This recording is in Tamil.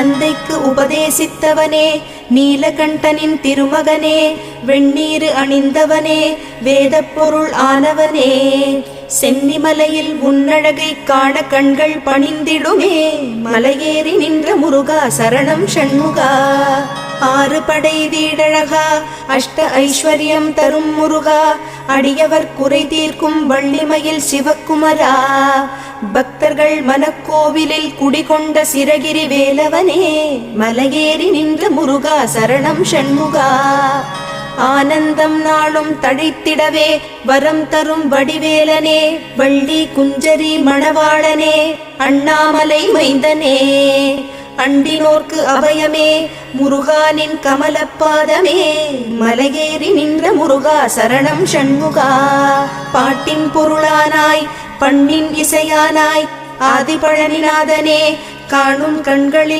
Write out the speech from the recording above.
தந்தைக்கு உபதேசித்தவனே, நீலகண்டனின் திருமகனே, வெண்ணீரு அணிந்தவனே, வேதப் பொருள் ஆனவனே, சென்னிமலையில் உன்னழகை காண கண்கள் பணிந்திடுமே, மலையேறி நின்ற முருகா சரணம் ஷண்முகா. ஆறு படை வீடழகா, அஷ்ட ஐஸ்வர்யம் தரும் முருகா, அடியவர் குறை தீர்க்கும் வள்ளிமயில் சிவக்குமரா, பக்தர்கள் மனக்கோவிலில் குடிகொண்ட சிரகிரி வேலவனே, மலையேறி நின்ற முருகா சரணம் ஷண்முகா. ஆனந்தம் நாளும் தழைத்திடவே வரம் தரும் வடிவேலனே, வள்ளி குஞ்சரி மணவாளனே, அண்ணாமலை மைந்தனே, அண்டினோர்க்கு அபயமே, முருகானின் கமலப்பாதமே, மலையேறி நின்ற முருகா சரணம் ஷண்முகா. பாட்டின் பொருளானாய் பண்ணின் இசையானாய் ஆதிபழனிநாதனே, காணும் கண்களில்